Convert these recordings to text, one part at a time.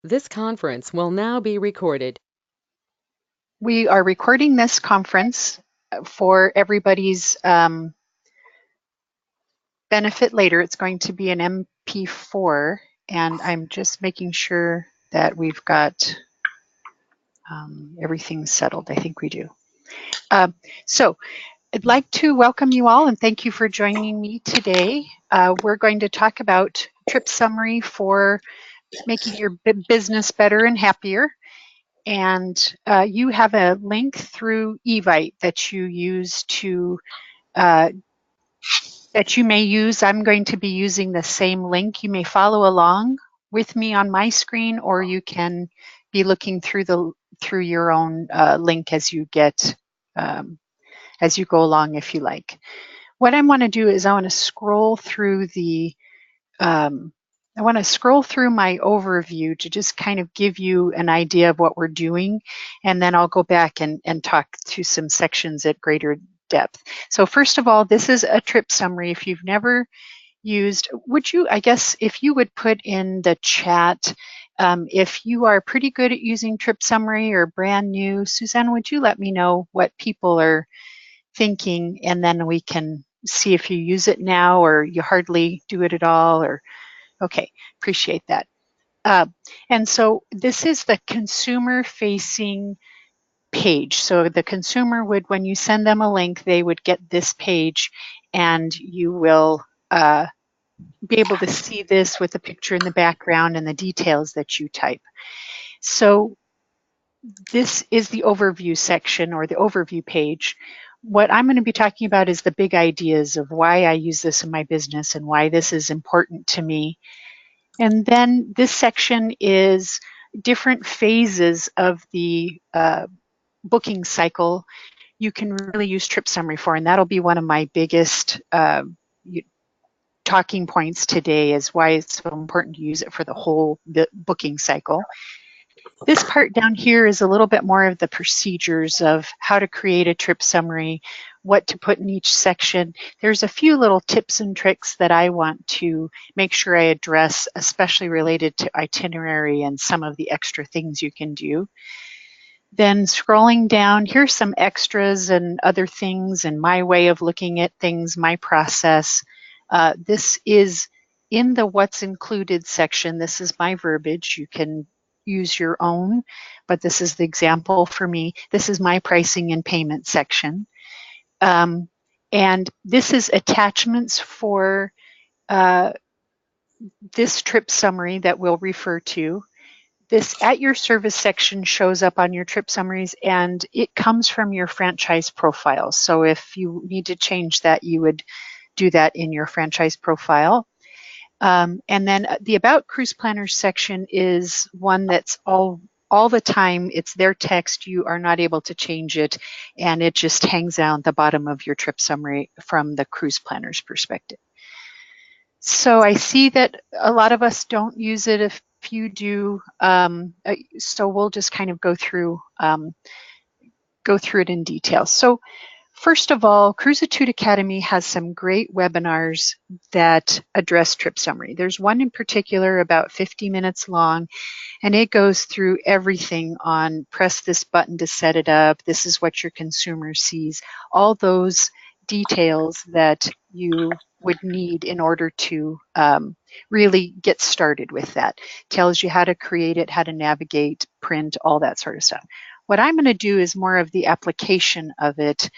This conference will now be recorded. We are recording this conference for everybody's benefit later. It's going to be an MP4, and I'm just making sure that we've got everything settled. I think we do. So I'd like to welcome you all and thank you for joining me today. We're going to talk about trip summary for making your business better and happier. And you have a link through Evite that you use to that you may use. I'm going to be using the same link. You may follow along with me on my screen, or you can be looking through your own link as you go along, if you like. What I want to do is I want to scroll through my overview to just kind of give you an idea of what we're doing, and then I'll go back and talk to some sections at greater depth. So first of all, this is a trip summary. If you've never used, I guess if you would put in the chat, if you are pretty good at using trip summary or brand new, Suzanne, would you let me know what people are thinking, and then we can see if you use it now or you hardly do it at all, or okay, appreciate that. And so this is the consumer facing page. So the consumer would, when you send them a link, they would get this page, and you will be able to see this with a picture in the background and the details that you type. So this is the overview section, or the overview page. What I'm going to be talking about is the big ideas of why I use this in my business and why this is important to me. And then this section is different phases of the booking cycle you can really use trip summary for, and that'll be one of my biggest talking points today, is why it's so important to use it for the whole booking cycle. This part down here is a little bit more of the procedures of how to create a trip summary, what to put in each section. There's a few little tips and tricks that I want to make sure I address, especially related to itinerary and some of the extra things you can do. Then scrolling down, here's some extras and other things and my way of looking at things, my process. This is in the what's included section. This is my verbiage. You can use your own, but this is the example for me. This is my pricing and payment section. And this is attachments for this trip summary that we'll refer to. This at your service section shows up on your trip summaries, and it comes from your franchise profile. So if you need to change that, you would do that in your franchise profile. And then the About Cruise Planners section is one that's all the time. It's their text. You are not able to change it, and it just hangs out at the bottom of your trip summary from the cruise planner's perspective. So I see that a lot of us don't use it. If you do, so we'll just kind of go through it in detail. So first of all, Cruisitude Academy has some great webinars that address trip summary. There's one in particular about 50 minutes long, and it goes through everything on press this button to set it up, this is what your consumer sees, all those details that you would need in order to really get started with that. Tells you how to create it, how to navigate, print, all that sort of stuff. What I'm going to do is more of the application of it,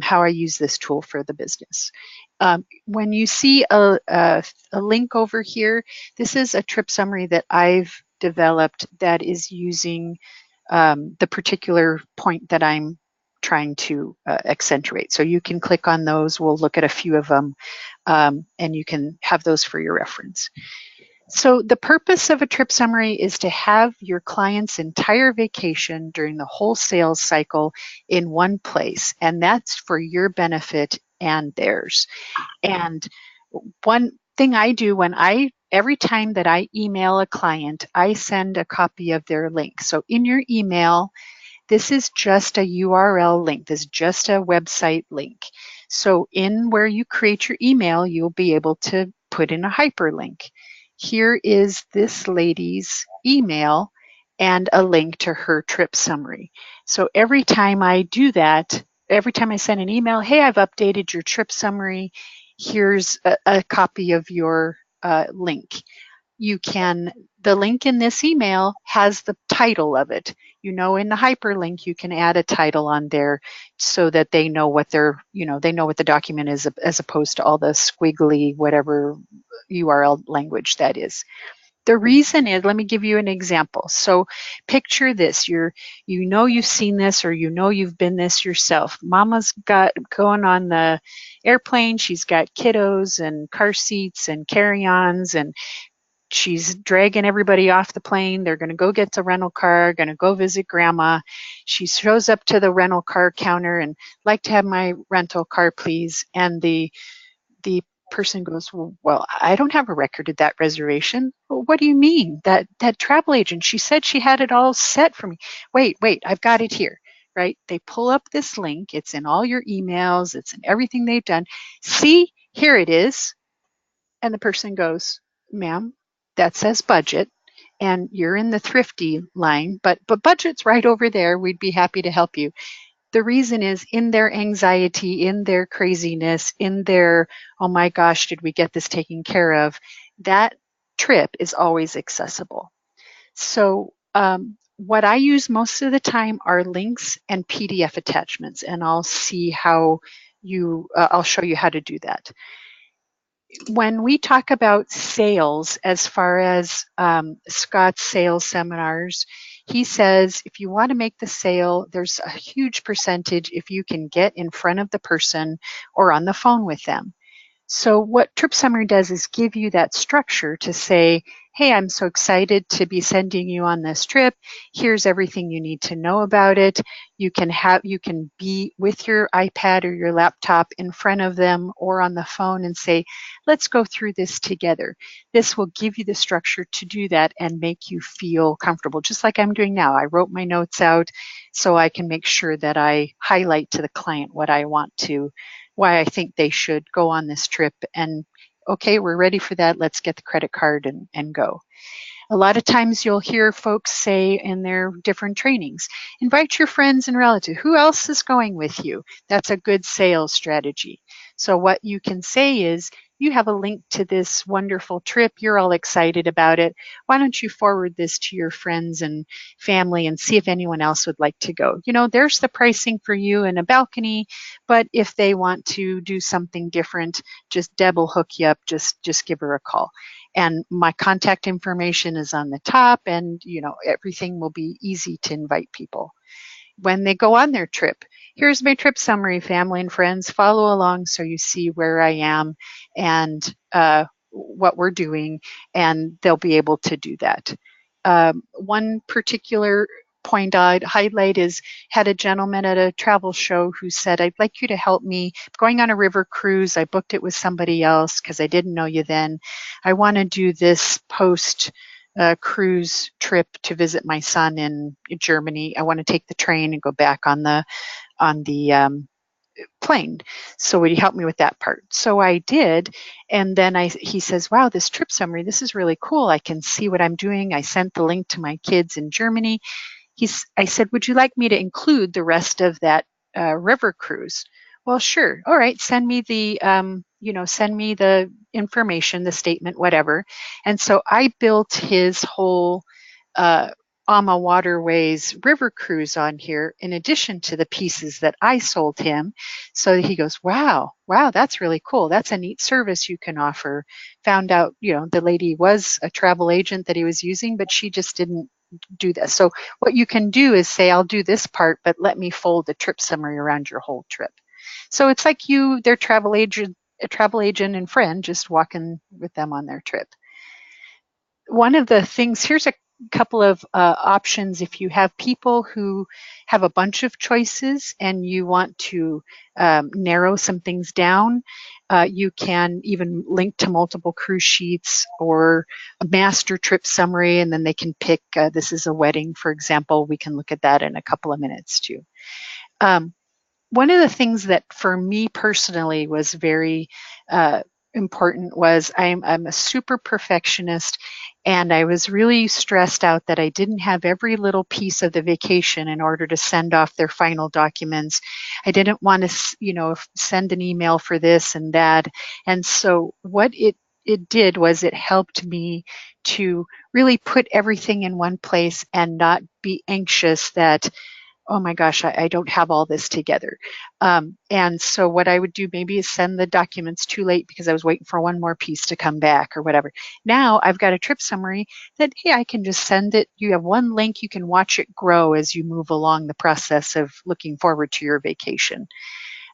how I use this tool for the business. When you see a link over here, this is a trip summary that I've developed that is using the particular point that I'm trying to accentuate. So you can click on those. We'll look at a few of them, and you can have those for your reference. So the purpose of a trip summary is to have your client's entire vacation during the whole sales cycle in one place, and that's for your benefit and theirs. And one thing I do every time that I email a client, I send a copy of their link. So in your email, this is just a URL link. This is just a website link. So in where you create your email, you'll be able to put in a hyperlink. here is this lady's email and a link to her trip summary. So every time I do that, every time I send an email, hey, I've updated your trip summary, here's a copy of your link. You can, the link in this email has the title of it. You know, in the hyperlink, you can add a title on there so that they know what they're, they know what the document is, as opposed to all the squiggly, whatever URL language that is. The reason is, let me give you an example. So picture this, you've seen this, or you've been this yourself. Mama's got going on the airplane, she's got kiddos and car seats and carry-ons, and she's dragging everybody off the plane. They're going to go get the rental car, going to go visit grandma. She shows up to the rental car counter and, like to have my rental car, please. And the person goes, well, I don't have a record of that reservation. Well, what do you mean? That travel agent, she said she had it all set for me. Wait, I've got it here, right? They pull up this link. It's in all your emails. It's in everything they've done. See, here it is. And the person goes, ma'am, that says budget, and you're in the thrifty line, but budget's right over there. We'd be happy to help you. The reason is, in their anxiety, in their craziness, in their, oh my gosh, did we get this taken care of? That trip is always accessible. So what I use most of the time are links and PDF attachments, and I'll see how I'll show you how to do that. When we talk about sales, as far as Scott's sales seminars, he says if you want to make the sale, there's a huge percentage if you can get in front of the person or on the phone with them. So what Trip Summary does is give you that structure to say, hey, I'm so excited to be sending you on this trip. Here's everything you need to know about it. You can be with your iPad or your laptop in front of them or on the phone and say, let's go through this together. This will give you the structure to do that and make you feel comfortable, just like I'm doing now. I wrote my notes out so I can make sure that I highlight to the client what I want to, why I think they should go on this trip. And okay, we're ready for that. Let's get the credit card and go. A lot of times you'll hear folks say in their different trainings, invite your friends and relatives. Who else is going with you? That's a good sales strategy. So what you can say is, you have a link to this wonderful trip. You're all excited about it. Why don't you forward this to your friends and family and see if anyone else would like to go? There's the pricing for you and a balcony, but if they want to do something different, just Deb will hook you up. Just give her a call. And my contact information is on the top, and everything will be easy to invite people. When they go on their trip, here's my trip summary, family and friends. Follow along so you see where I am and what we're doing, and they'll be able to do that. One particular point I'd highlight is, had a gentleman at a travel show who said, I'd like you to help me. I'm going on a river cruise. I booked it with somebody else because I didn't know you then. I want to do this post cruise trip to visit my son in Germany. I want to take the train and go back on the plane. So would you help me with that part? So I did. And then he says, wow, this trip summary, this is really cool. I can see what I'm doing. I sent the link to my kids in Germany. I said, would you like me to include the rest of that river cruise? Well, sure. All right. Send me the information, the statement, whatever. And so I built his whole AMA Waterways river cruise on here, in addition to the pieces that I sold him. So he goes, wow, that's really cool. That's a neat service you can offer. Found out, the lady was a travel agent that he was using, but she just didn't do this. So what you can do is say, I'll do this part, but let me fold the trip summary around your whole trip. So it's like their travel agent and friend, just walking with them on their trip. One of the things, here's a couple of options if you have people who have a bunch of choices and you want to narrow some things down. You can even link to multiple cruise sheets or a master trip summary, and then they can pick, this is a wedding, for example. We can look at that in a couple of minutes too. One of the things that for me personally was very important was I'm a super perfectionist, and I was really stressed out that I didn't have every little piece of the vacation in order to send off their final documents. I didn't want to, send an email for this and that. And so what it did was it helped me to really put everything in one place and not be anxious that, oh my gosh, I don't have all this together. And so what I would do maybe is send the documents too late because I was waiting for one more piece to come back or whatever. Now I've got a trip summary that, hey, I can just send it. You have one link, you can watch it grow as you move along the process of looking forward to your vacation.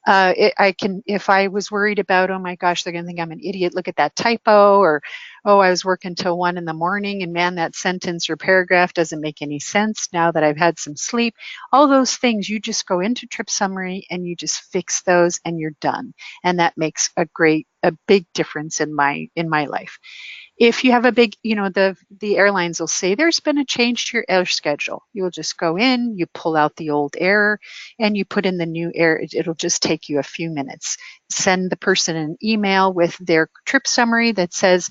I can, if I was worried about, oh my gosh, they're going to think I'm an idiot, look at that typo, or, oh, I was working till 1 in the morning and man, that sentence or paragraph doesn't make any sense now that I've had some sleep. All those things, you just go into trip summary and you just fix those and you're done. And that makes a big difference in my life. If you have a big, the airlines will say there's been a change to your air schedule. You'll just go in, you pull out the old air, and you put in the new air. It'll just take you a few minutes. Send the person an email with their trip summary that says,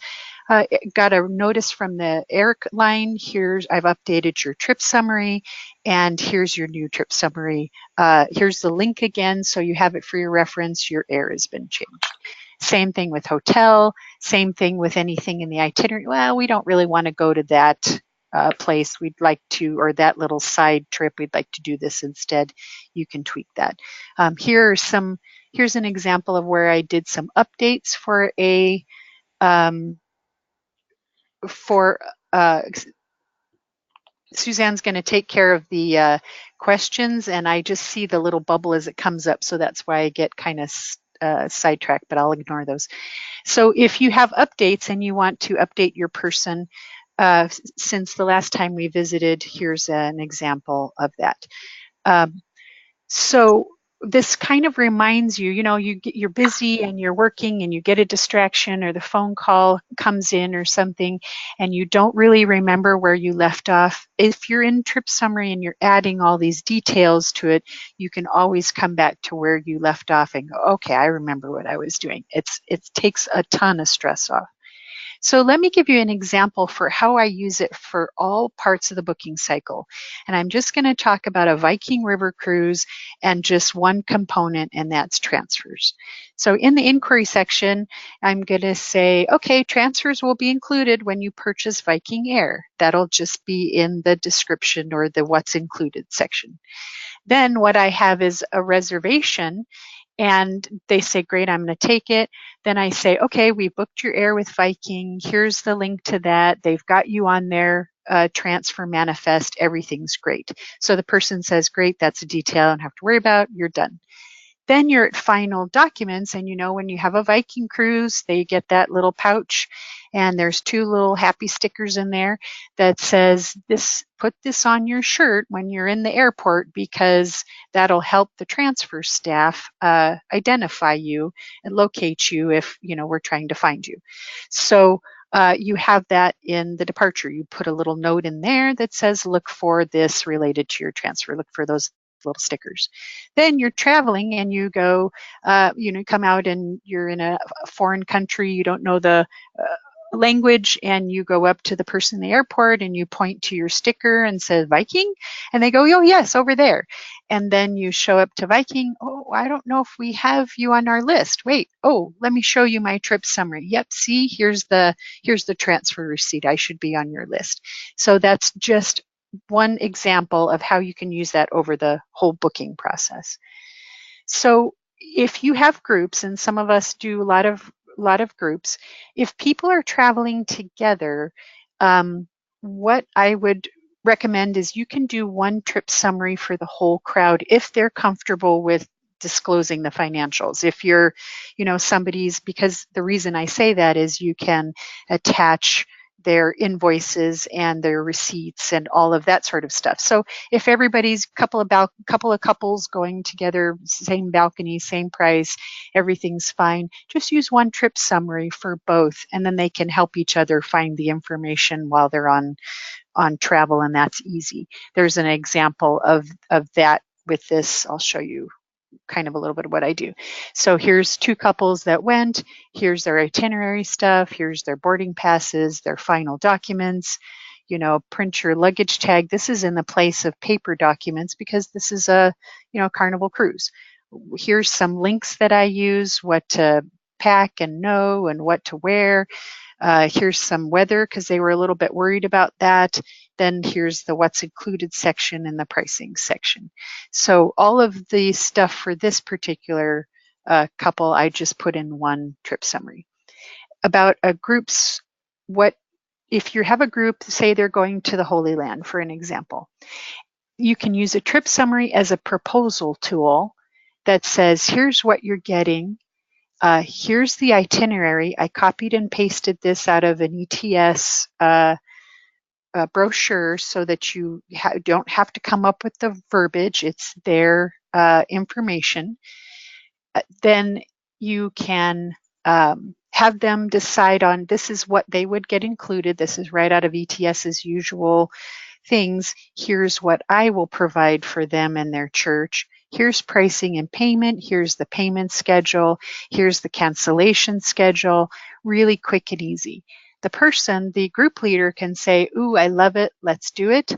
got a notice from the airline. I've updated your trip summary, and here's your new trip summary. Here's the link again, so you have it for your reference. Your air has been changed. Same thing with hotel, same thing with anything in the itinerary. Well, we don't really want to go to that place. We'd like to, or that little side trip, we'd like to do this instead. You can tweak that. Here's an example of where I did some updates for for Suzanne's going to take care of the questions, and I just see the little bubble as it comes up, so that's why I get kind of sidetracked, but I'll ignore those. So if you have updates and you want to update your person since the last time we visited, here's an example of that. So this kind of reminds you, you're busy and you're working and you get a distraction or the phone call comes in or something and you don't really remember where you left off. If you're in trip summary and you're adding all these details to it, you can always come back to where you left off and go, okay, I remember what I was doing. It takes a ton of stress off. So let me give you an example for how I use it for all parts of the booking cycle. And I'm just going to talk about a Viking River cruise and just one component, and that's transfers. So in the inquiry section, I'm going to say, okay, transfers will be included when you purchase Viking Air. That'll just be in the description or the what's included section. Then what I have is a reservation, and they say, great, I'm going to take it. Then I say, okay, we booked your air with Viking. Here's the link to that. They've got you on their transfer manifest. Everything's great. So the person says, great, that's a detail I don't have to worry about. You're done. Then you're at final documents, and when you have a Viking cruise, they get that little pouch, and there's 2 little happy stickers in there that says, put this on your shirt when you're in the airport because that'll help the transfer staff identify you and locate you if we're trying to find you. So you have that in the departure. You put a little note in there that says, look for this related to your transfer. Look for those little stickers. Then you're traveling and you go, come out and you're in a foreign country, you don't know the language, and you go up to the person in the airport and you point to your sticker and say Viking, and they go, oh yes, over there. And then you show up to Viking. Oh, I don't know if we have you on our list. Wait, oh, let me show you my trip summary. Yep, see, here's the transfer receipt. I should be on your list. So that's just one example of how you can use that over the whole booking process. So if you have groups, and some of us do a lot of groups, if people are traveling together, what I would recommend is you can do one trip summary for the whole crowd if they're comfortable with disclosing the financials. If you're, somebody's, because the reason I say that is you can attach their invoices and their receipts and all of that sort of stuff. So if everybody's couple of couples going together, same balcony, same price, everything's fine, just use one trip summary for both, and then they can help each other find the information while they're on travel, and that's easy. There's an example of that with this. I'll show you kind of a little bit of what I do. So here's 2 couples that went, here's their itinerary stuff, here's their boarding passes, their final documents, print your luggage tag. This is in the place of paper documents because this is a, Carnival cruise. Here's some links that I use, what to pack and know and what to wear. Here's some weather because they were a little bit worried about that. Then here's the what's included section and the pricing section. So all of the stuff for this particular couple, I just put in one trip summary. About a group's, if you have a group, say they're going to the Holy Land, for an example, you can use a trip summary as a proposal tool that says, here's what you're getting. Here's the itinerary. I copied and pasted this out of an ETS brochure so that you don't have to come up with the verbiage. It's their information. Then you can have them decide on, this is what they would get included. This is right out of ETS's usual things. Here's what I will provide for them and their church. Here's pricing and payment. Here's the payment schedule. Here's the cancellation schedule. Really quick and easy. The group leader can say, ooh, I love it. Let's do it.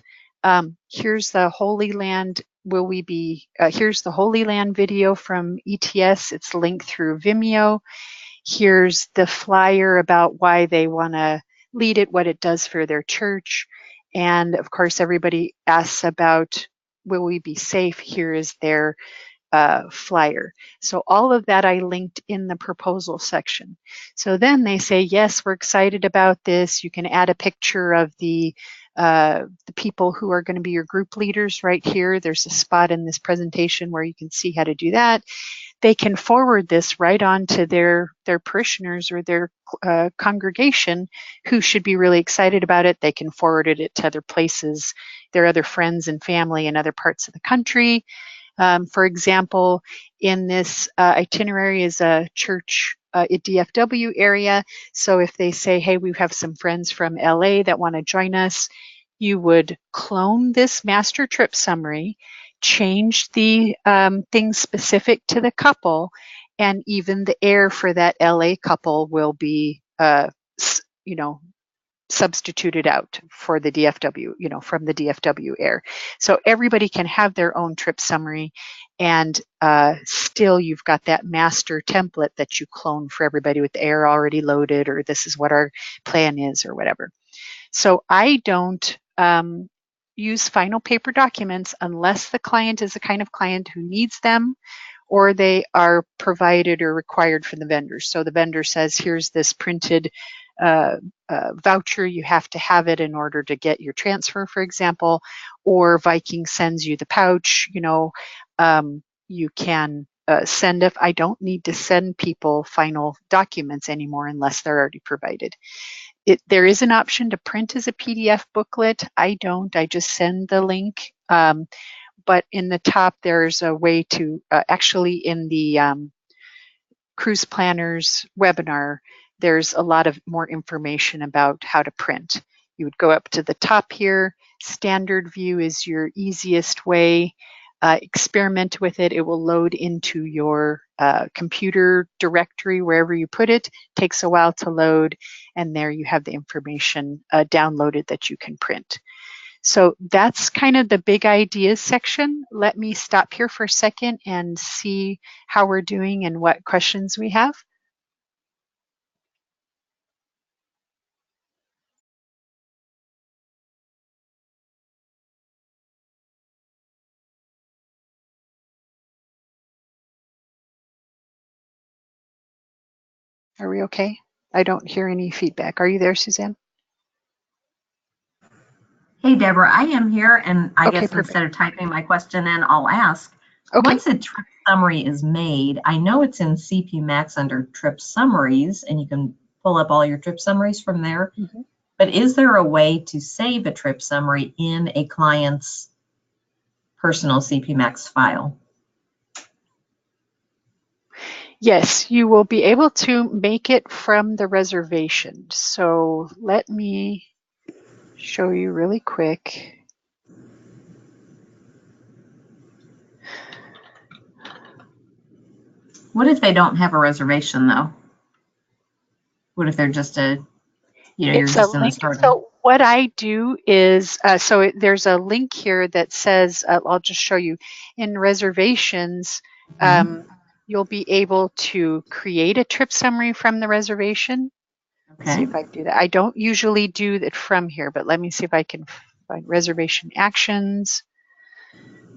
Here's the Holy Land. Here's the Holy Land video from ETS. It's linked through Vimeo. Here's the flyer about why they want to lead it, what it does for their church. And of course, everybody asks about, will we be safe? Here is their flyer. So all of that I linked in the proposal section. So then they say, yes, we're excited about this. You can add a picture of the people who are going to be your group leaders right here. There's a spot in this presentation where you can see how to do that. They can forward this right on to their parishioners or their congregation who should be really excited about it. They can forward it to other places, their other friends and family in other parts of the country. For example, in this itinerary is a church DFW area. So if they say, hey, we have some friends from LA that want to join us, you would clone this master trip summary, change the things specific to the couple, and even the air for that LA couple will be, substituted out for the DFW, from the DFW air. So everybody can have their own trip summary, and still you've got that master template that you clone for everybody with the air already loaded, or this is what our plan is, or whatever. So I don't use final paper documents unless the client is the kind of client who needs them, or they are provided or required from the vendor. So the vendor says, here's this printed voucher, you have to have it in order to get your transfer, for example, or Viking sends you the pouch, you can send if I don't need to send people final documents anymore unless they're already provided. There is an option to print as a PDF booklet. I don't, I just send the link. But in the top, there's a way to actually in the Cruise Planners webinar, there's a lot of more information about how to print. You would go up to the top here. Standard view is your easiest way. Experiment with it. It will load into your computer directory wherever you put it. Takes a while to load, and there you have the information downloaded that you can print. So that's kind of the big ideas section. Let me stop here for a second and see how we're doing and what questions we have. Are we okay? I don't hear any feedback. Are you there, Suzanne? Hey, Deborah, I am here, and I Okay, guess perfect. instead of typing my question in, I'll ask. Okay. Once a trip summary is made, I know it's in CP Max under trip summaries, and you can pull up all your trip summaries from there. Mm-hmm. But is there a way to save a trip summary in a client's personal CP Max file? Yes, you will be able to make it from the reservation. So let me show you really quick. What if they don't have a reservation though? What if they're just you're It's a just in the link. starting? So what I do is, there's a link here that says, I'll just show you, in reservations, Mhm. you'll be able to create a trip summary from the reservation. See Okay. if I can do that. I don't usually do that from here, but let me see if I can find reservation actions,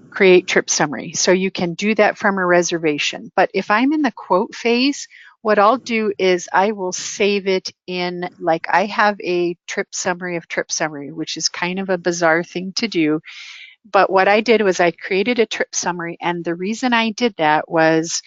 create trip summary. So you can do that from a reservation. But if I'm in the quote phase, what I'll do is I will save it in, like, I have a trip summary of trip summary, which is kind of a bizarre thing to do. But what I did was I created a trip summary. And the reason I did that was,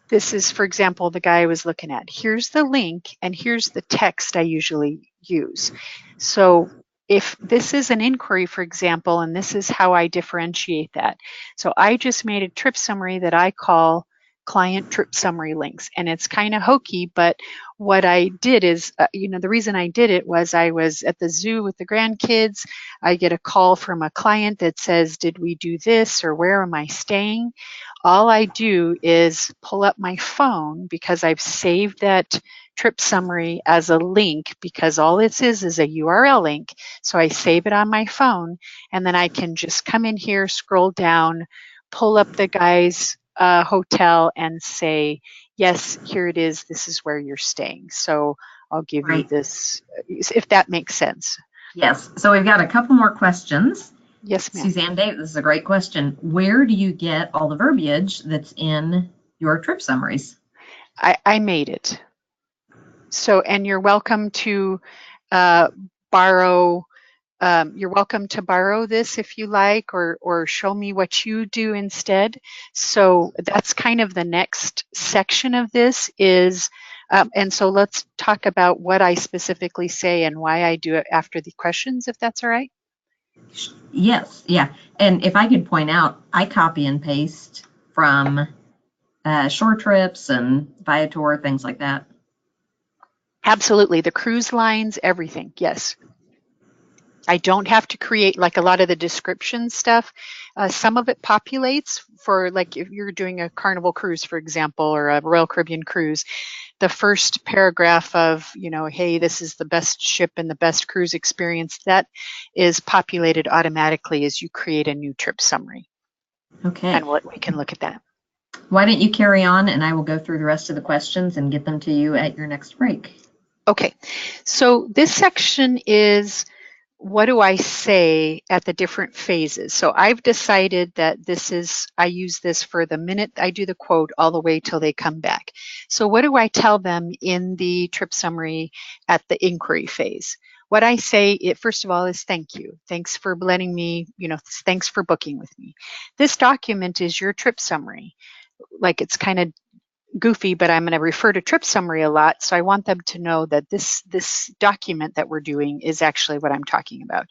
this is, for example, the guy I was looking at. Here's the link and here's the text I usually use. So if this is an inquiry, for example, and this is how I differentiate that. So I just made a trip summary that I call client trip summary links. And it's kind of hokey, but what I did is, the reason I did it was I was at the zoo with the grandkids. I get a call from a client that says, did we do this or where am I staying? All I do is pull up my phone because I've saved that trip summary as a link, because all this is a URL link. So I save it on my phone and then I can just come in here, scroll down, pull up the guy's hotel and say, yes, here it is. This is where you're staying. So I'll give you Right. this, if that makes sense. Yes. So we've got a couple more questions. Yes, ma'am. Suzanne Day, this is a great question. Where do you get all the verbiage that's in your trip summaries? I made it. So, and you're welcome to borrow. You're welcome to borrow this if you like, or show me what you do instead. So that's kind of the next section of this is, and so let's talk about what I specifically say and why I do it after the questions, if that's all right. Yes. Yeah. And if I could point out, I copy and paste from shore trips and Viator, things like that. Absolutely. The cruise lines, everything. Yes. I don't have to create like a lot of the description stuff. Some of it populates for, like, if you're doing a Carnival cruise, for example, or a Royal Caribbean cruise, the first paragraph of, hey, this is the best ship and the best cruise experience, that is populated automatically as you create a new trip summary. Okay. And we can look at that. Why don't you carry on and I will go through the rest of the questions and get them to you at your next break. Okay. So this section is, what do I say at the different phases? So I've decided that I use this for the minute I do the quote all the way till they come back. So what do I tell them in the trip summary at the inquiry phase? What I say, first of all, is thank you. Thanks for letting me, thanks for booking with me. This document is your trip summary. Like, it's kind of goofy, but I'm going to refer to trip summary a lot. So I want them to know that this document that we're doing is actually what I'm talking about.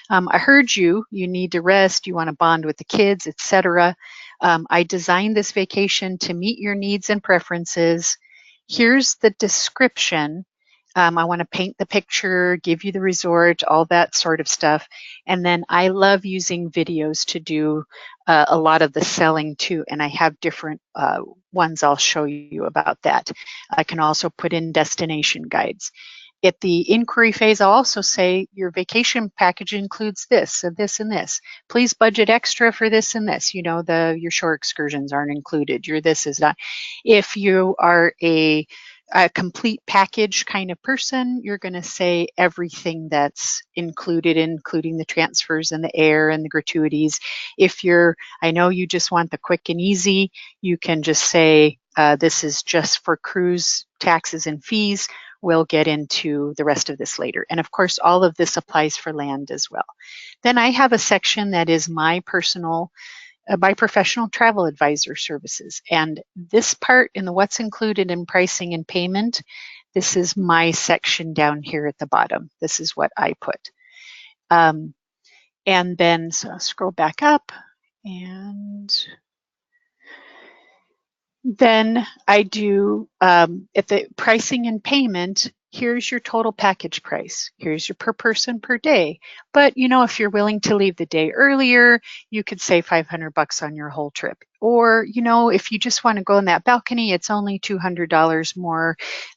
I heard you need to rest, you want to bond with the kids, etc. I designed this vacation to meet your needs and preferences. Here's the description. I want to paint the picture, give you the resort, all that sort of stuff. And then I love using videos to do a lot of the selling too. And I have different ones I'll show you about that. I can also put in destination guides. At the inquiry phase, I'll also say your vacation package includes this and this and this. Please budget extra for this and this. Your shore excursions aren't included. Your this is not. If you are a complete package kind of person, you're going to say everything that's included, including the transfers and the air and the gratuities. I know you just want the quick and easy, you can just say, this is just for cruise taxes and fees. We'll get into the rest of this later. And of course, all of this applies for land as well. Then I have a section that is my professional travel advisor services. And this part in the what's included in pricing and payment, this is my section down here at the bottom. This is what I put. And then, so I'll scroll back up, and then I do, at the pricing and payment, here's your total package price. Here's your per person per day. But you know, if you're willing to leave the day earlier, you could save $500 on your whole trip. Or, you know, if you just want to go on that balcony, it's only $200 more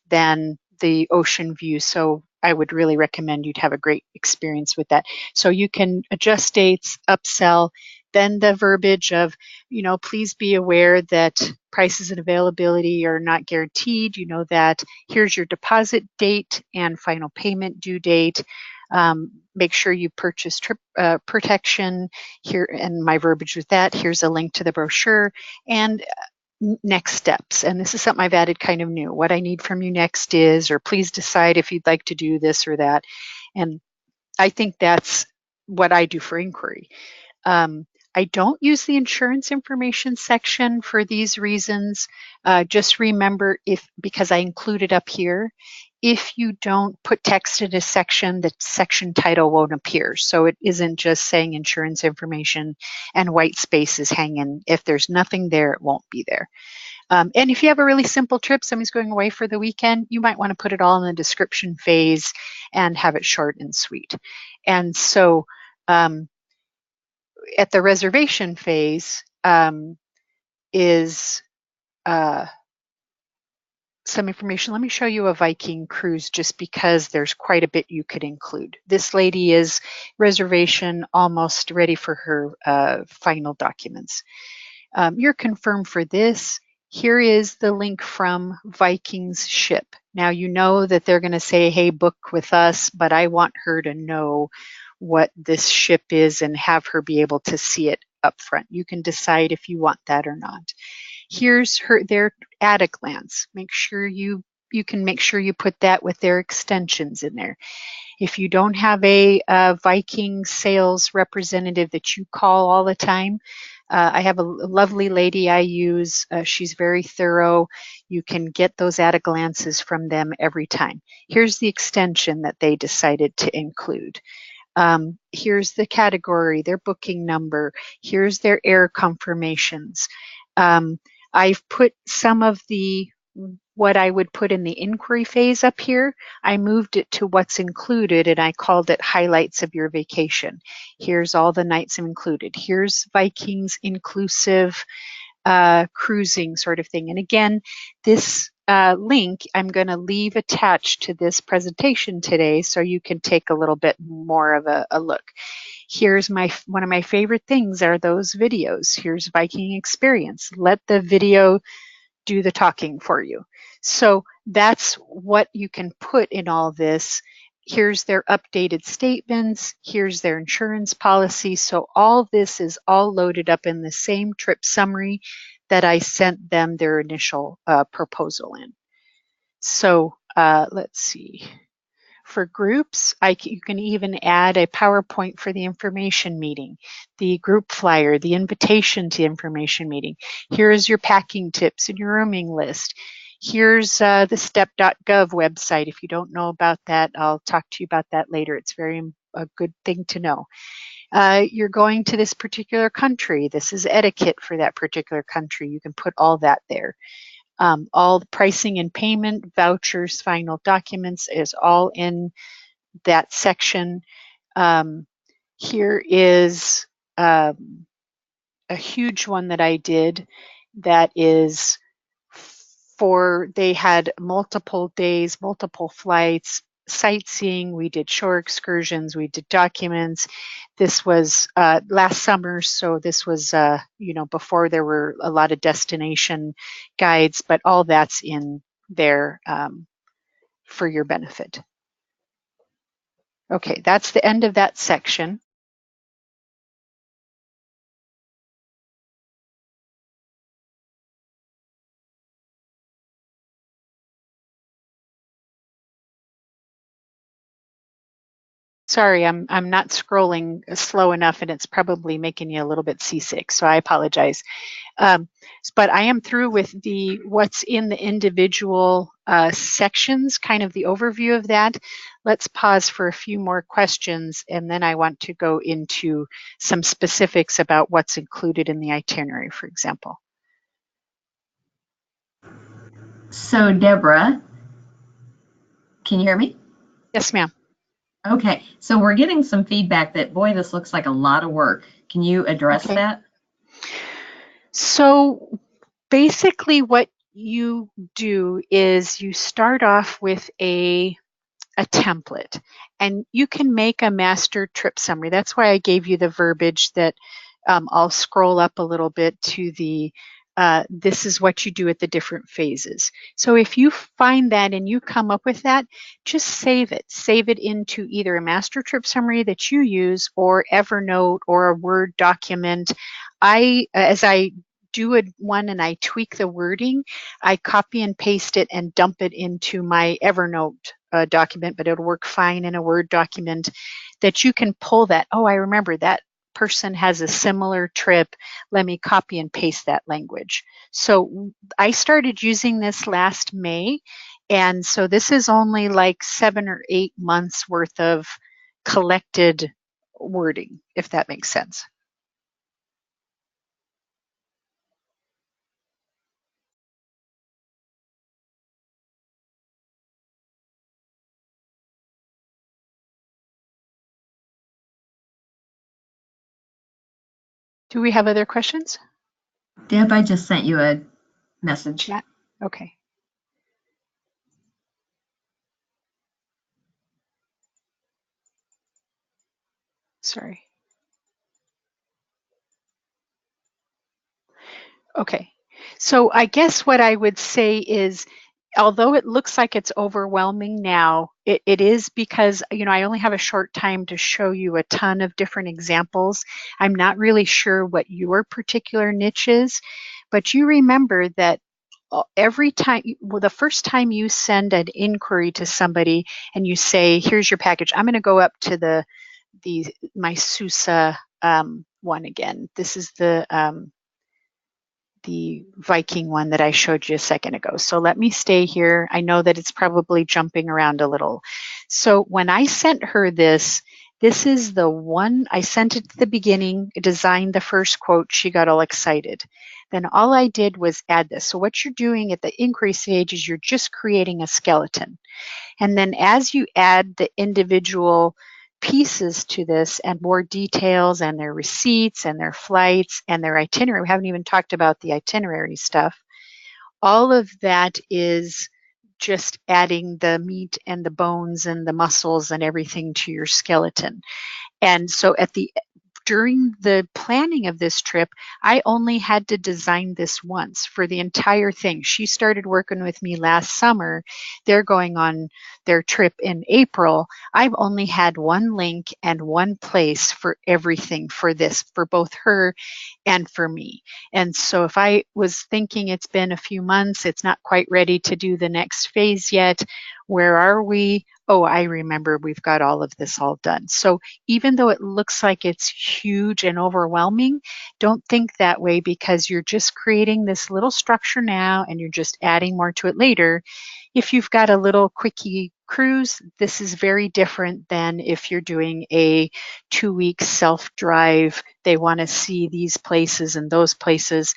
than the ocean view. So I would really recommend you'd have a great experience with that. So you can adjust dates, upsell, then the verbiage of, you know, please be aware that prices and availability are not guaranteed. You know that here's your deposit date and final payment due date. Make sure you purchase trip protection here, and my verbiage with that. Here's a link to the brochure and next steps. And this is something I've added kind of new. What I need from you next is, or please decide if you'd like to do this or that. And I think that's what I do for inquiry. I don't use the insurance information section for these reasons. Just remember, because I include it up here, if you don't put text in a section, the section title won't appear. So it isn't just saying insurance information and white spaces hanging. If there's nothing there, it won't be there. And if you have a really simple trip, somebody's going away for the weekend, you might want to put it all in the description phase and have it short and sweet. And so at the reservation phase is some information. Let me show you a Viking cruise just because there's quite a bit you could include. This lady is reservation almost ready for her final documents. You're confirmed for this. Here is the link from Viking's ship. Now you know that they're going to say, hey, book with us, but I want her to know what this ship is and have her be able to see it up front. You can decide if you want that or not. Here's their at a glance. Make sure you can make sure you put that with their extensions in there. If you don't have a Viking sales representative that you call all the time, I have a lovely lady I use. She's very thorough. You can get those at a glances from them every time. Here's the extension that they decided to include. Here's the category, their booking number. Here's their air confirmations. I've put some of what I would put in the inquiry phase up here. I moved it to what's included and I called it highlights of your vacation. Here's all the nights included. Here's Vikings inclusive cruising sort of thing. And again, this link I'm going to leave attached to this presentation today so you can take a little bit more of a look. Here's one of my favorite things are those videos. Here's Viking Experience. Let the video do the talking for you. So that's what you can put in all this. Here's their updated statements. Here's their insurance policy. So all this is all loaded up in the same trip summary that I sent them their initial proposal in. So let's see. For groups, you can even add a PowerPoint for the information meeting, the group flyer, the invitation to information meeting. Here's your packing tips and your rooming list. Here's the step.gov website. If you don't know about that, I'll talk to you about that later. It's a good thing to know. You're going to this particular country. This is etiquette for that particular country. You can put all that there. All the pricing and payment, vouchers, final documents is all in that section. Here is a huge one that I did that is they had multiple days, multiple flights, sightseeing. We did shore excursions. We did documents. This was last summer, so this was before there were a lot of destination guides, but all that's in there for your benefit. Okay, that's the end of that section. Sorry, I'm not scrolling slow enough and it's probably making you a little bit seasick, so I apologize. But I am through with what's in the individual sections, kind of the overview of that. Let's pause for a few more questions and then I want to go into some specifics about what's included in the itinerary, for example. So Deborah, Can you hear me? Yes, ma'am. Okay, so we're getting some feedback that, boy, this looks like a lot of work. Can you address Okay. that? So basically what you do is you start off with a template, and you can make a master trip summary. That's why I gave you the verbiage that I'll scroll up a little bit to the this is what you do at the different phases. So if you find that and you come up with that, just save it. Save it into either a master trip summary that you use or Evernote or a Word document. As I do one and I tweak the wording, I copy and paste it and dump it into my Evernote document, but it'll work fine in a Word document that you can pull that. Oh, I remember that person has a similar trip. Let me copy and paste that language. So I started using this last May. And so this is only like 7 or 8 months worth of collected wording, if that makes sense. Do we have other questions? Deb, I just sent you a message. Chat? Okay. Sorry. Okay. So I guess what I would say is, although it looks like it's overwhelming now, it is because, I only have a short time to show you a ton of different examples. I'm not really sure what your particular niche is, but you remember that every time, well, the first time you send an inquiry to somebody and you say, here's your package, I'm going to go up to my SUSA one again. This is the Viking one that I showed you a second ago. So let me stay here. I know that it's probably jumping around a little. So when I sent her this is the one I sent it at the beginning, designed the first quote. She got all excited. Then all I did was add this. So what you're doing at the inquiry stage is you're just creating a skeleton. And then as you add the individual pieces to this and more details and their receipts and their flights and their itinerary, we haven't even talked about the itinerary stuff. All of that is just adding the meat and the bones and the muscles and everything to your skeleton. And so during the planning of this trip, I only had to design this once for the entire thing. She started working with me last summer. They're going on their trip in April. I've only had one link and one place for everything for this, for both her and for me. And so if I was thinking it's been a few months, it's not quite ready to do the next phase yet, where are we? Oh, I remember we've got all of this all done. So even though it looks like it's huge and overwhelming, don't think that way, because you're just creating this little structure now and you're just adding more to it later. If you've got a little quickie cruise, this is very different than if you're doing a 2-week self-drive. They want to see these places and those places.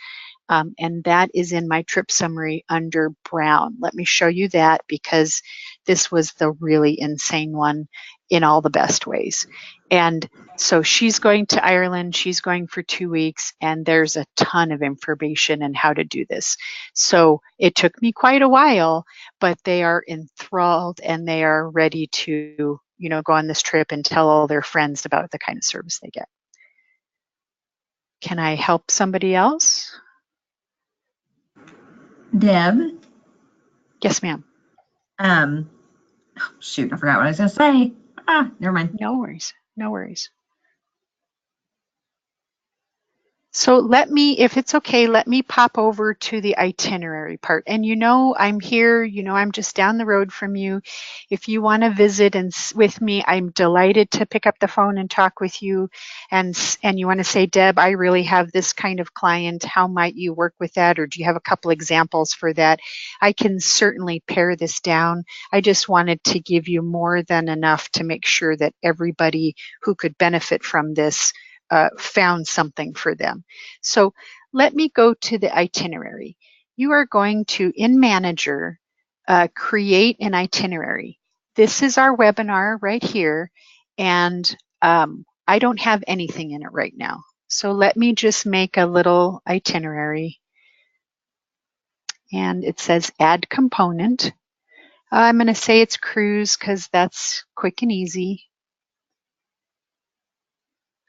And that is in my trip summary under Brown. Let me show you that, because this was the really insane one in all the best ways. And so she's going to Ireland, she's going for 2 weeks, and there's a ton of information on how to do this. So it took me quite a while, but they are enthralled and they are ready to, go on this trip and tell all their friends about the kind of service they get. Can I help somebody else? Deb? Yes, ma'am. Shoot, I forgot what I was going to say. Never mind. No worries. No worries. So if it's okay, let me pop over to the itinerary part. And I'm here, I'm just down the road from you. If you want to visit with me, I'm delighted to pick up the phone and talk with you. And you want to say, Deb, I really have this kind of client. How might you work with that? Or do you have a couple examples for that? I can certainly pare this down. I just wanted to give you more than enough to make sure that everybody who could benefit from this found something for them. So let me go to the itinerary. You are going to, in Manager, create an itinerary. this is our webinar right here, and I don't have anything in it right now. So let me just make a little itinerary. And it says add component. I'm going to say it's cruise because that's quick and easy.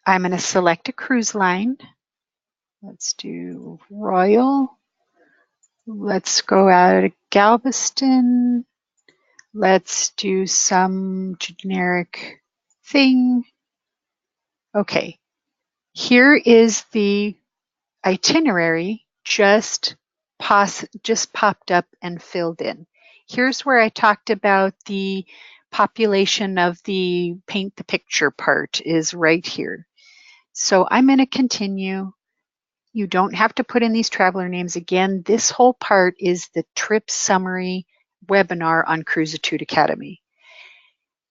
I'm going to select a cruise line. Let's do Royal. Let's go out of Galveston. Let's do some generic thing. Okay, here is the itinerary just popped up and filled in. Here's where I talked about the population of the paint the picture part is right here. So I'm going to continue. You don't have to put in these traveler names again. This whole part is the trip summary webinar on Cruisitude Academy.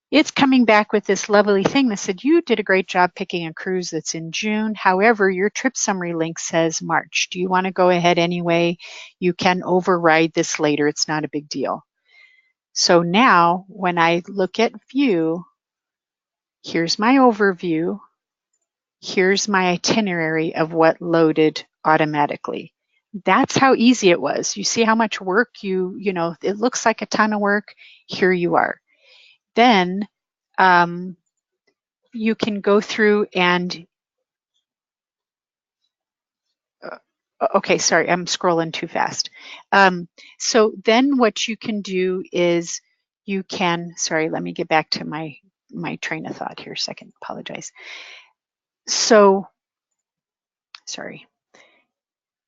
It's coming back with this lovely thing that said, you did a great job picking a cruise that's in June. However, your trip summary link says March. Do you want to go ahead anyway? You can override this later. It's not a big deal. So now when I look at view, here's my overview. Here's my itinerary of what loaded automatically. That's how easy it was. You see how much work it looks like a ton of work. Here you are. Then you can go through and, okay, sorry, I'm scrolling too fast. So then what you can do is you can, sorry, let me get back to my train of thought here a second, apologize. So, sorry.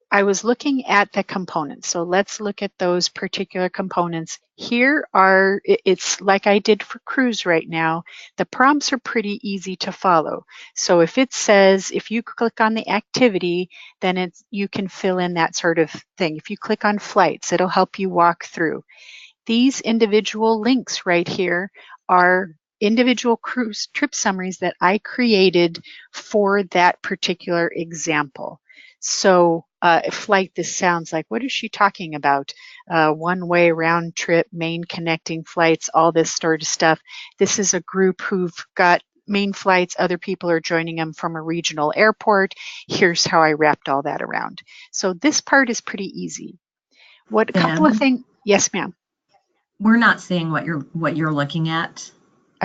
I was looking at the components. So let's look at those particular components. Here are, it's like I did for cruise right now. The prompts are pretty easy to follow. So if it says, if you click on the activity, then you can fill in that sort of thing. If you click on flights, it'll help you walk through. These individual links right here are individual cruise trip summaries that I created for that particular example. So flight, this sounds like, what is she talking about? One-way round trip, main connecting flights, all this sort of stuff. This is a group who've got main flights. Other people are joining them from a regional airport. Here's how I wrapped all that around. So this part is pretty easy. What a couple of things. Yes, ma'am. We're not seeing what you're looking at.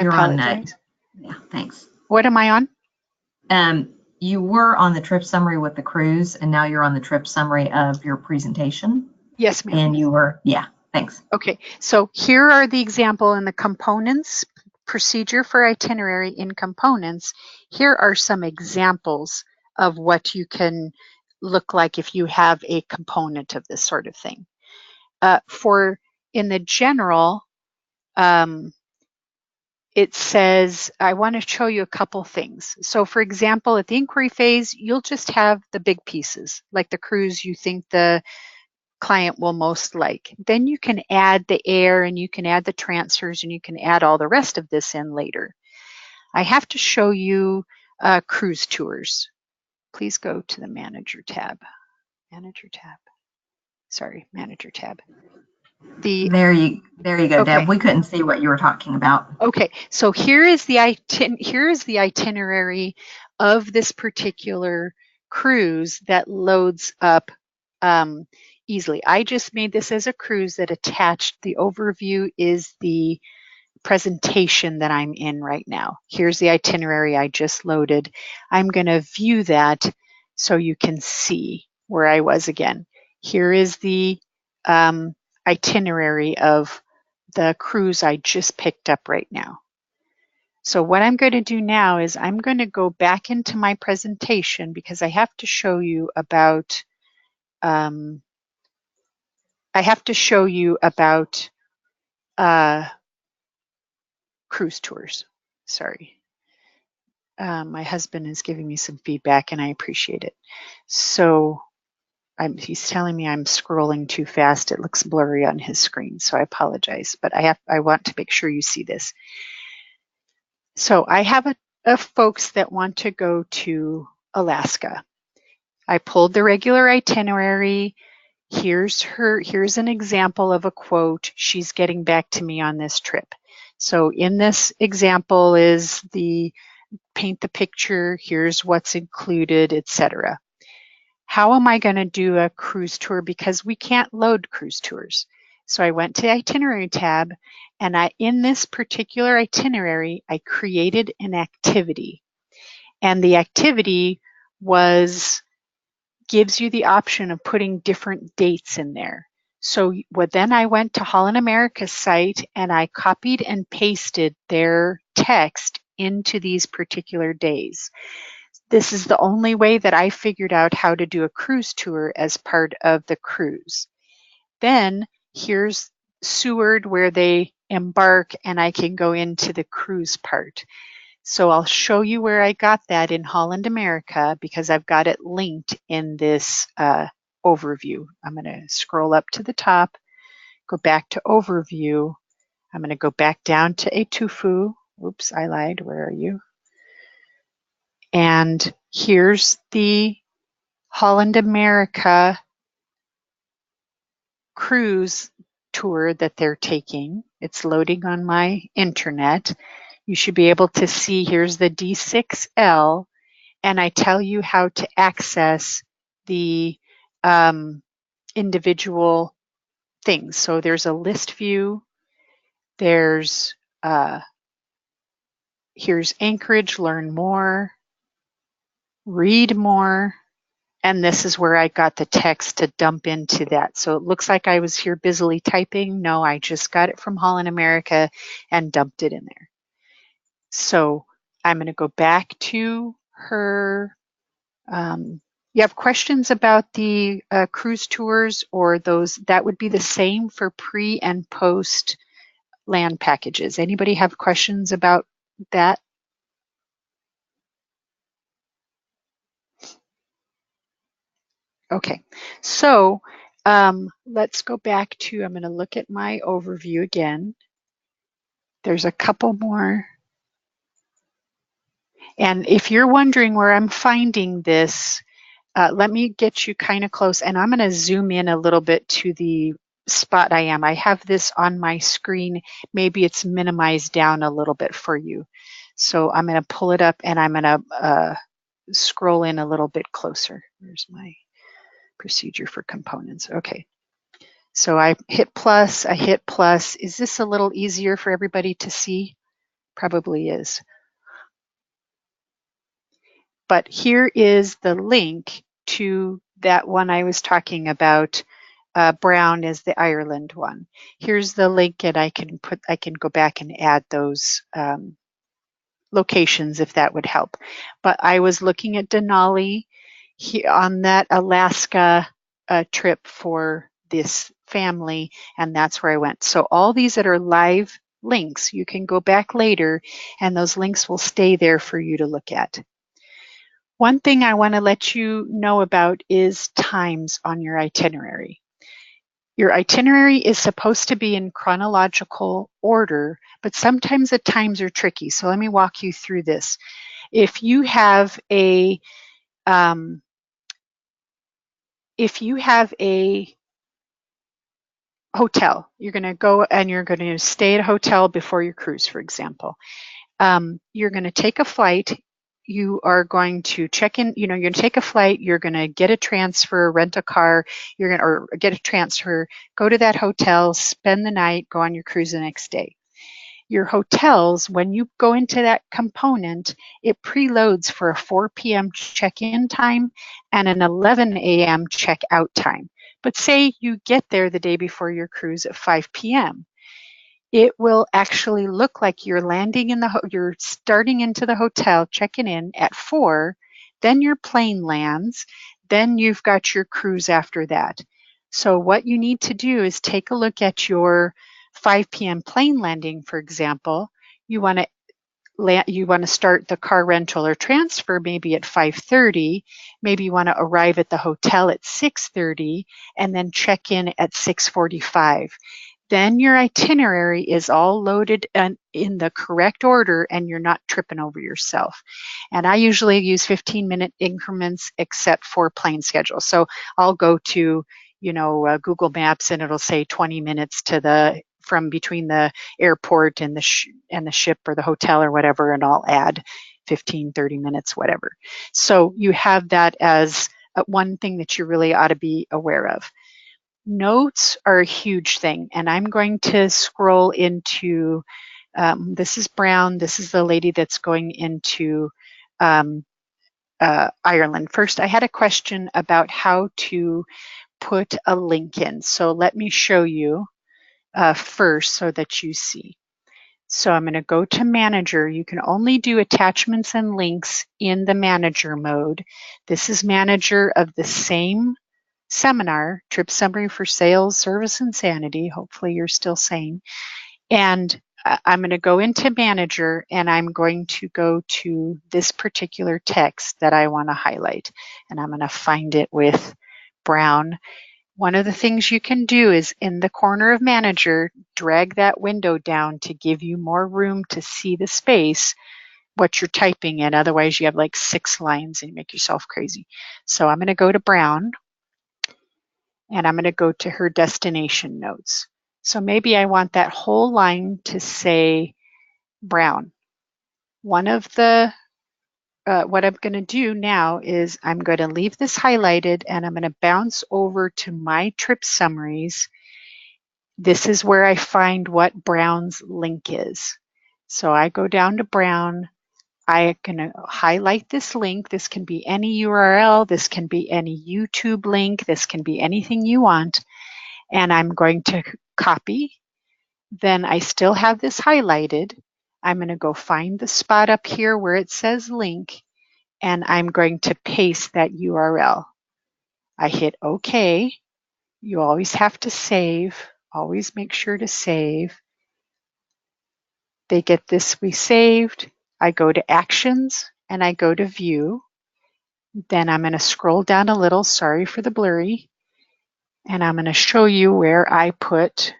You're I apologize. Yeah, thanks. What am I on? You were on the trip summary with the cruise, and now you're on the trip summary of your presentation. Yes, ma'am. And you were, yeah, thanks. Okay, so here are the example in the components, procedure for itinerary in components. Here are some examples of what you can look like if you have a component of this sort of thing. In the general, it says, I want to show you a couple things. So for example, at the inquiry phase, you'll just have the big pieces, like the cruise you think the client will most like. Then you can add the air and you can add the transfers and you can add all the rest of this in later. I have to show you cruise tours. Please go to the Manager tab. Manager tab. Sorry, Manager tab. There you go, okay. Deb. We couldn't see what you were talking about. Okay, so here is the itinerary of this particular cruise that loads up easily. I just made this as a cruise that attached. The overview is the presentation that I'm in right now. Here's the itinerary I just loaded. I'm going to view that so you can see where I was again. Here is the itinerary of the cruise I just picked up right now. So what I'm going to do now is I'm going to go back into my presentation because I have to show you about cruise tours. Sorry. My husband is giving me some feedback and I appreciate it. So he's telling me I'm scrolling too fast. It looks blurry on his screen, so I apologize. But I want to make sure you see this. So I have a folks that want to go to Alaska. I pulled the regular itinerary. Here's an example of a quote. She's getting back to me on this trip. So in this example is the paint the picture, here's what's included, etc. How am I going to do a cruise tour? Because we can't load cruise tours. So I went to the itinerary tab, and in this particular itinerary, I created an activity. And the activity gives you the option of putting different dates in there. So then I went to Holland America's site and I copied and pasted their text into these particular days. This is the only way that I figured out how to do a cruise tour as part of the cruise. Then here's Seward where they embark, and I can go into the cruise part. So I'll show you where I got that in Holland America because I've got it linked in this overview. I'm going to scroll up to the top, go back to overview. I'm going to go back down to Etufu. Oops, I lied. Where are you? And here's the Holland America cruise tour that they're taking. It's loading on my internet. You should be able to see, here's the D6L, and I tell you how to access the individual things. So there's a list view, there's here's Anchorage, learn more, read more, and this is where I got the text to dump into that. So it looks like I was here busily typing. No, I just got it from Holland America and dumped it in there. So I'm going to go back to her. You have questions about the cruise tours or those? That would be the same for pre and post land packages. Anybody have questions about that? Okay, so let's go back to, I'm going to look at my overview again. There's a couple more. And if you're wondering where I'm finding this, let me get you kind of close, and I'm going to zoom in a little bit to the spot I am. I have this on my screen. Maybe it's minimized down a little bit for you. So I'm going to pull it up and I'm going to scroll in a little bit closer. Where's my procedure for components? Okay. So I hit plus, I hit plus. Is this a little easier for everybody to see? Probably is. But here is the link to that one I was talking about. Brown is the Ireland one. Here's the link, and I can go back and add those locations if that would help. But I was looking at Denali on that Alaska trip for this family, and that's where I went. So all these that are live links, you can go back later, and those links will stay there for you to look at. One thing I want to let you know about is times on your itinerary. Your itinerary is supposed to be in chronological order, but sometimes the times are tricky. So let me walk you through this. If you have a hotel, you're going to go and you're going to stay at a hotel before your cruise, for example. You're going to take a flight. You are going to check in, you're going to take a flight, you're going to get a transfer, rent a car, or get a transfer, go to that hotel, spend the night, go on your cruise the next day. Your hotels, when you go into that component, it preloads for a 4 p.m. check-in time and an 11 a.m. check-out time. But say you get there the day before your cruise at 5 p.m. It will actually look like you're landing you're starting into the hotel, checking in at 4, then your plane lands, then you've got your cruise after that. So what you need to do is take a look at your 5 p.m. plane landing, for example. You want to start the car rental or transfer maybe at 5:30. Maybe you want to arrive at the hotel at 6:30 and then check in at 6:45. Then your itinerary is all loaded in the correct order and you're not tripping over yourself. And I usually use 15-minute increments except for plane schedule. So I'll go to, Google Maps and it'll say 20 minutes to the from between the airport and the ship or the hotel or whatever, and I'll add 15, 30 minutes, whatever. So you have that as one thing that you really ought to be aware of. Notes are a huge thing, and I'm going to scroll into, this is Brown, this is the lady that's going into Ireland. First, I had a question about how to put a link in. So let me show you first so that you see. So I'm going to go to Manager. You can only do attachments and links in the Manager mode. This is Manager of the same seminar, Trip Summary for Sales, Service, and Sanity. Hopefully you're still sane. And I'm going to go into Manager, and I'm going to go to this particular text that I want to highlight. And I'm going to find it with Brown. One of the things you can do is in the corner of Manager, drag that window down to give you more room to see the space, what you're typing in. Otherwise, you have like 6 lines and you make yourself crazy. So I'm going to go to Brown, and I'm going to go to her destination notes. So maybe I want that whole line to say Brown. One of the, what I'm going to do now is I'm going to leave this highlighted, and I'm going to bounce over to my trip summaries. This is where I find what Brown's link is. So I go down to Brown. I'm going to highlight this link. This can be any URL. This can be any YouTube link. This can be anything you want. And I'm going to copy. Then I still have this highlighted. I'm going to go find the spot up here where it says link, and I'm going to paste that URL. I hit OK. You always have to save. Always make sure to save. They get this we saved. I go to Actions, and I go to View. Then I'm going to scroll down a little. Sorry for the blurry. And I'm going to show you where I put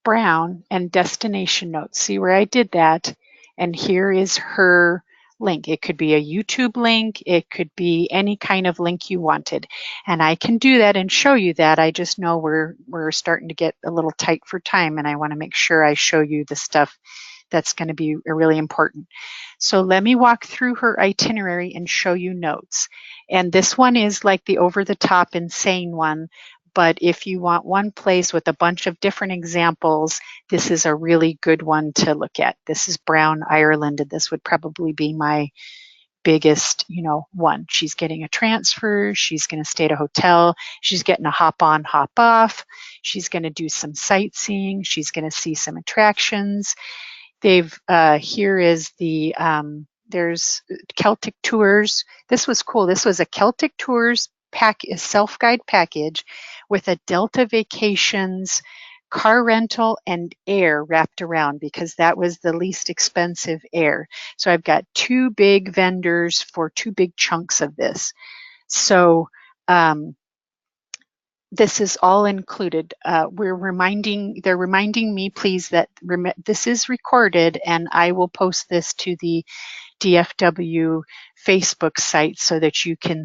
Brown and destination notes. See where I did that? And here is her link. It could be a YouTube link. It could be any kind of link you wanted. And I can do that and show you that. I just know we're starting to get a little tight for time, and I want to make sure I show you the stuff that's going to be really important. So let me walk through her itinerary and show you notes. And this one is like the over-the-top insane one. But if you want one place with a bunch of different examples, this is a really good one to look at. This is Brown, Ireland, and this would probably be my biggest, one. She's getting a transfer. She's going to stay at a hotel. She's getting a hop on, hop off. She's going to do some sightseeing. She's going to see some attractions. Here is the, there's Celtic Tours. This was cool. This was a Celtic Tours a self-guide package with a Delta Vacations car rental and air wrapped around, because that was the least expensive air. So I've got 2 big vendors for 2 big chunks of this. So this is all included. They're reminding me, please, that this is recorded, and I will post this to the DFW Facebook site so that you can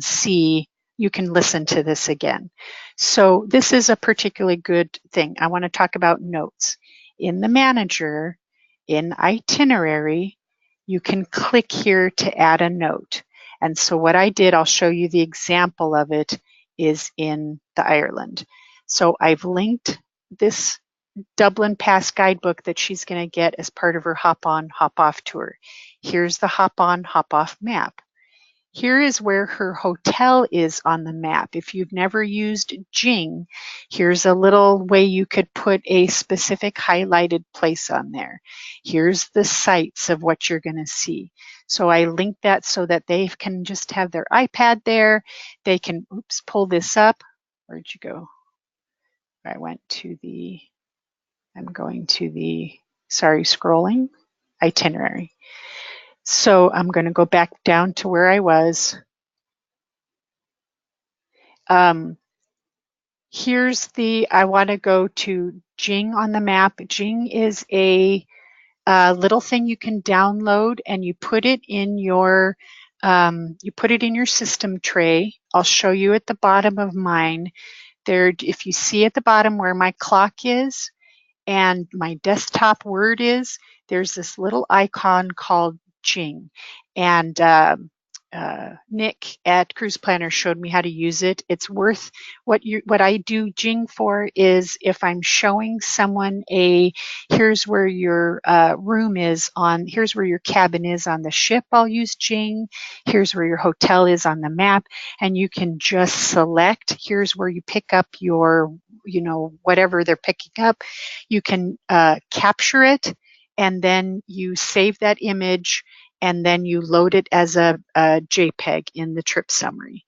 listen to this again. So this is a particularly good thing. I want to talk about notes. In the Manager, in Itinerary, you can click here to add a note. And so what I did, I'll show you the example of it, is in the Ireland. So I've linked this Dublin Pass guidebook that she's going to get as part of her hop on, hop off tour. Here's the hop on, hop off map. Here is where her hotel is on the map. If you've never used Jing, here's a little way you could put a specific highlighted place on there. Here's the sites of what you're going to see. So I linked that so that they can just have their iPad there. They can, pull this up. Where'd you go? I'm going to the, scrolling, itinerary. So I'm going to go back down to where I was. I want to go to Jing on the map. Jing is a little thing you can download, and you put it in your system tray. I'll show you at the bottom of mine. There, if you see at the bottom where my clock is and my desktop word is, there's this little icon called Jing. And Nick at Cruise Planner showed me how to use it. It's worth what I do Jing for is if I'm showing someone here's where your room is on, here's where your cabin is on the ship, I'll use Jing. Here's where your hotel is on the map, and you can just select, here's where you pick up your, whatever they're picking up. You can capture it, and then you save that image, and then you load it as a JPEG in the trip summary.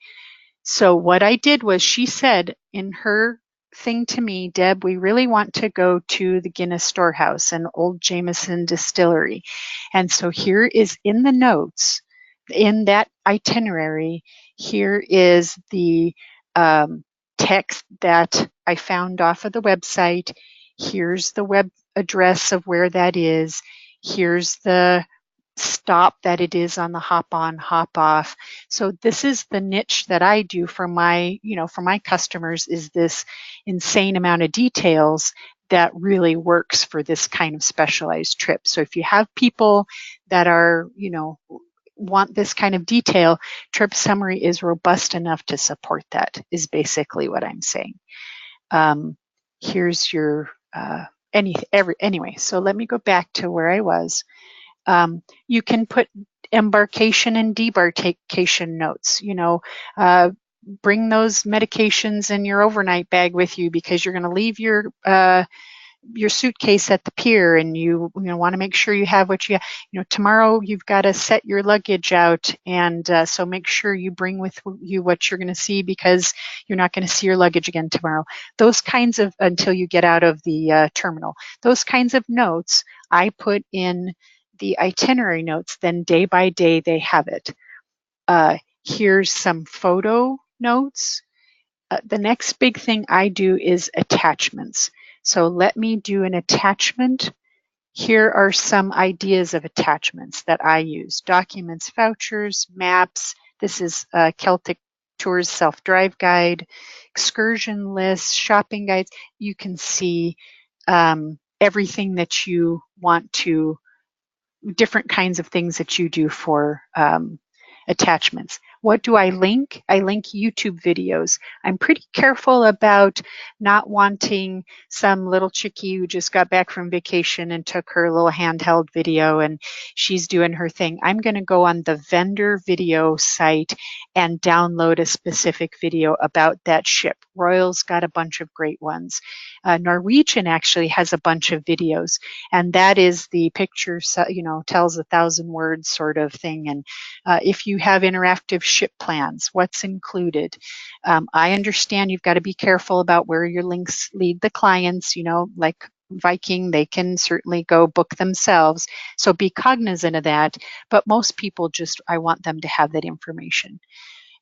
So what I did was, she said in her thing to me, Deb, we really want to go to the Guinness Storehouse and Old Jameson Distillery. And so here is in the notes, in that itinerary, here is the text that I found off of the website. Here's the web address of where that is. Here's the stop that it is on the hop on, hop off. So this is the niche that I do for my, for my customers, is this insane amount of details that really works for this kind of specialized trip. So if you have people that are, want this kind of detail, Trip Summary is robust enough to support that, is basically what I'm saying. Here's your, anyway, so let me go back to where I was. You can put embarkation and debarkation notes, bring those medications in your overnight bag with you, because you're going to leave your suitcase at the pier, and you want to make sure you have what you tomorrow you've got to set your luggage out, and so make sure you bring with you what you're going to see, because you're not going to see your luggage again tomorrow. Those kinds of, until you get out of the terminal, those kinds of notes I put in the itinerary notes. Then day by day they have it. Here's some photo notes. The next big thing I do is attachments. So let me do an attachment. Here are some ideas of attachments that I use: documents, vouchers, maps. This is Celtic Tours self-drive guide, excursion lists, shopping guides. You can see everything that you want to, different kinds of things that you do for attachments. What do I link? I link YouTube videos. I'm pretty careful about not wanting some little chickie who just got back from vacation and took her little handheld video and she's doing her thing. I'm going to go on the vendor video site and download a specific video about that ship. Royal's got a bunch of great ones. Norwegian actually has a bunch of videos, and that is the picture, tells 1,000 words sort of thing. And if you have interactive ship plans, what's included. I understand you've got to be careful about where your links lead the clients, like Viking, they can certainly go book themselves. So be cognizant of that. But most people I want them to have that information.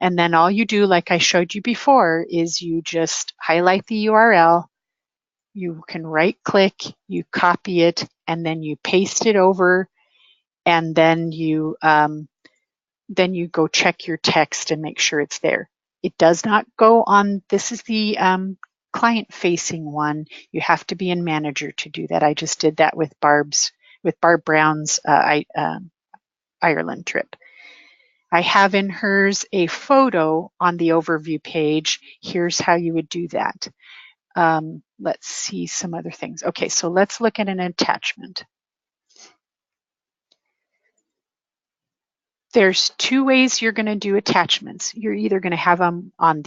And then all you do, like I showed you before, is you just highlight the URL. You can right click, you copy it, and then you paste it over, and then you go check your text and make sure it's there. It does not go on, this is the client-facing one. You have to be in Manager to do that. I just did that with Barb Brown's Ireland trip. I have in hers a photo on the overview page. Here's how you would do that. Let's see some other things. Okay, so let's look at an attachment. There's two ways you're going to do attachments. You're either going to have them on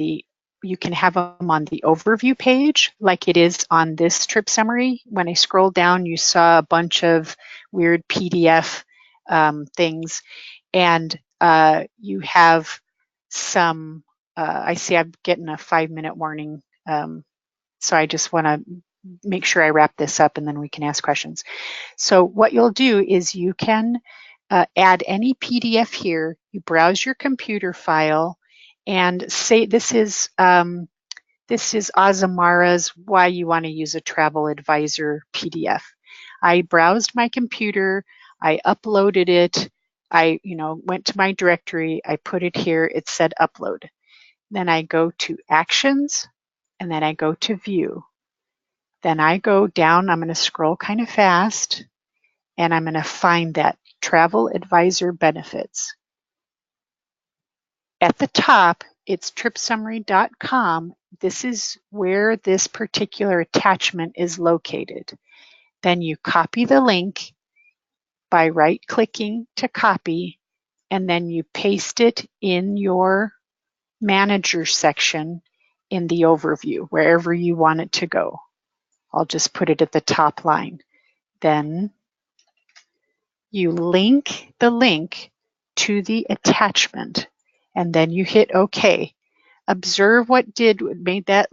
you can have them on the overview page, like it is on this trip summary. When I scrolled down, you saw a bunch of weird PDF things, and you have some, I see I'm getting a 5-minute warning, so I just want to make sure I wrap this up and then we can ask questions. So what you'll do is you can add any PDF here. You browse your computer file and say this is Azamara's Why You Want to Use a Travel Advisor PDF. I browsed my computer, I uploaded it, I went to my directory, I put it here, it said upload. Then I go to Actions, and then I go to view. Then I go down, I'm going to scroll kind of fast, and I'm going to find that travel advisor benefits. At the top, it's tripsummary.com. This is where this particular attachment is located. Then you copy the link by right-clicking to copy, and then you paste it in your manager section in the overview, wherever you want it to go. I'll just put it at the top line. Then you link the link to the attachment, and then you hit OK. Observe what made that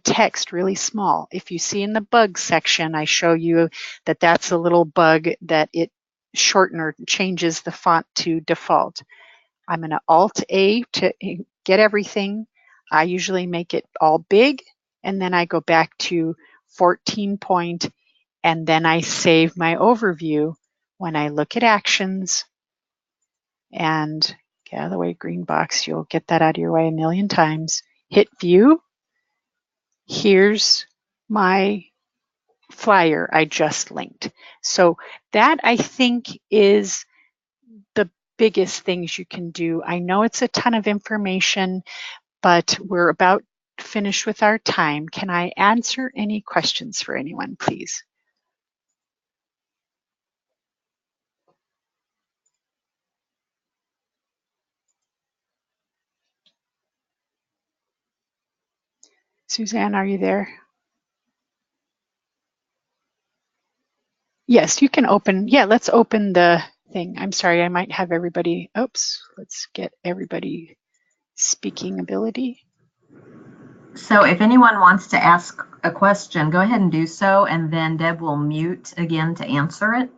text really small. If you see in the bug section, I show you that that's a little bug that it shortens or changes the font to default. I'm going to Alt-A to get everything. I usually make it all big, and then I go back to 14 point, and then I save my overview. When I look at actions, and get out of the way, green box, you'll get that out of your way a million times. Hit view. Here's my flyer I just linked. So that, I think, is the biggest things you can do. I know it's a ton of information, but we're about finished with our time. Can I answer any questions for anyone, please? Suzanne, are you there? Yes, you can open. Yeah, let's open the thing. I'm sorry, I might have everybody. Oops, let's get everybody speaking ability. So if anyone wants to ask a question, go ahead and do so, and then Deb will mute again to answer it.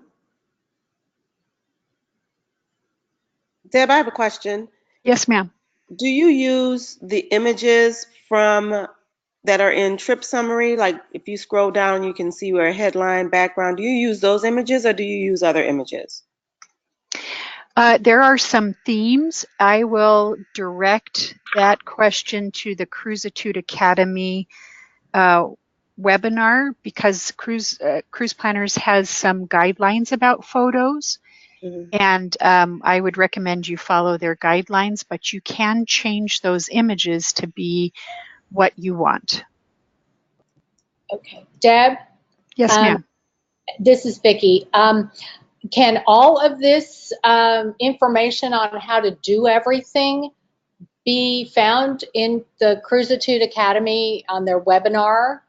Deb, I have a question. Yes, ma'am. Do you use the images from that are in trip summary? Like if you scroll down, you can see where headline, background. Do you use those images or do you use other images? There are some themes. I will direct that question to the Cruisitude Academy webinar, because Cruise Planners has some guidelines about photos. And I would recommend you follow their guidelines, but you can change those images to be what you want. Okay. Deb? Yes, ma'am. This is Vicki. Can all of this information on how to do everything be found in the Cruisitude Academy on their webinar?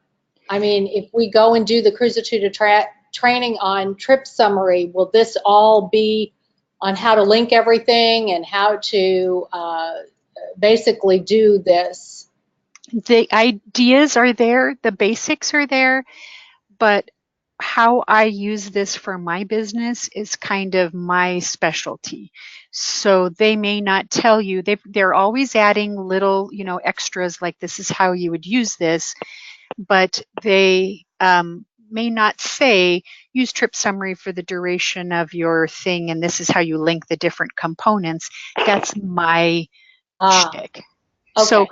I mean, if we go and do the Cruisitude training on trip summary, will this all be on how to link everything and how to basically do this? The ideas are there, the basics are there, but how I use this for my business is kind of my specialty. So they may not tell you, they're always adding little, extras, like this is how you would use this, but they may not say use trip summary for the duration of your thing and this is how you link the different components. That's my shtick. Okay. So,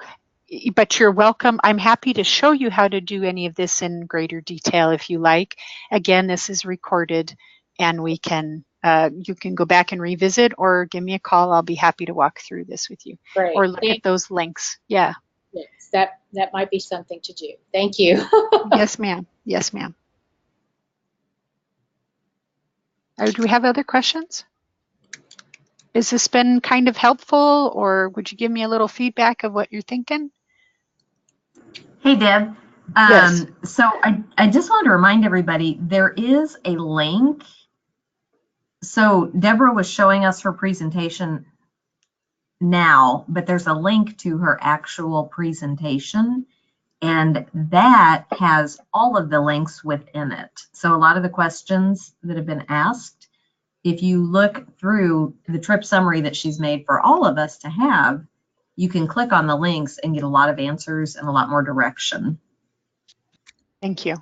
but you're welcome. I'm happy to show you how to do any of this in greater detail if you like. Again, this is recorded, and we can you can go back and revisit or give me a call. I'll be happy to walk through this with you. Great. Or look at those links. Yeah. Yes, that might be something to do. Thank you. Yes, ma'am. Yes, ma'am. Do we have other questions? Has this been kind of helpful, or would you give me a little feedback of what you're thinking? Hey, Deb. Yes. So I just want to remind everybody, there is a link. So Deborah was showing us her presentation now, but there's a link to her actual presentation, and that has all of the links within it. So a lot of the questions that have been asked, if you look through the trip summary that she's made for all of us to have, you can click on the links and get a lot of answers and a lot more direction. Thank you.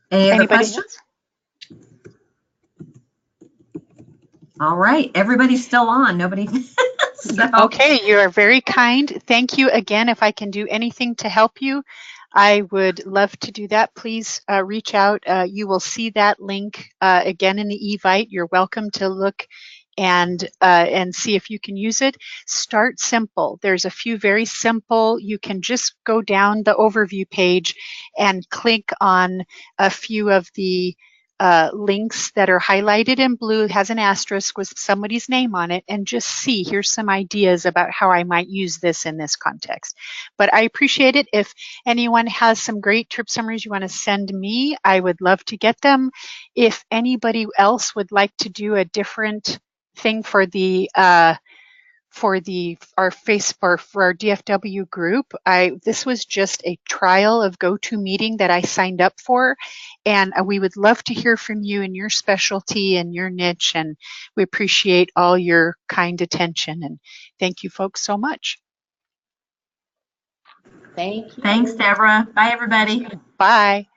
Any other Anybody questions? All right, everybody's still on. Nobody. So, Okay, you are very kind. Thank you again. If I can do anything to help you, I would love to do that. Please reach out. You will see that link again in the Evite. You're welcome to look and see if you can use it. Start simple. There's a few very simple. You can just go down the overview page and click on a few of the links that are highlighted in blue, has an asterisk with somebody's name on it, and just see, here's some ideas about how I might use this in this context. But I appreciate it. If anyone has some great trip summaries you want to send me, I would love to get them. If anybody else would like to do a different thing for the for our DFW group, this was just a trial of GoToMeeting that I signed up for, and we would love to hear from you and your specialty and your niche, and we appreciate all your kind attention, and thank you folks so much. Thank you. Thanks, Deborah. Bye, everybody. Bye.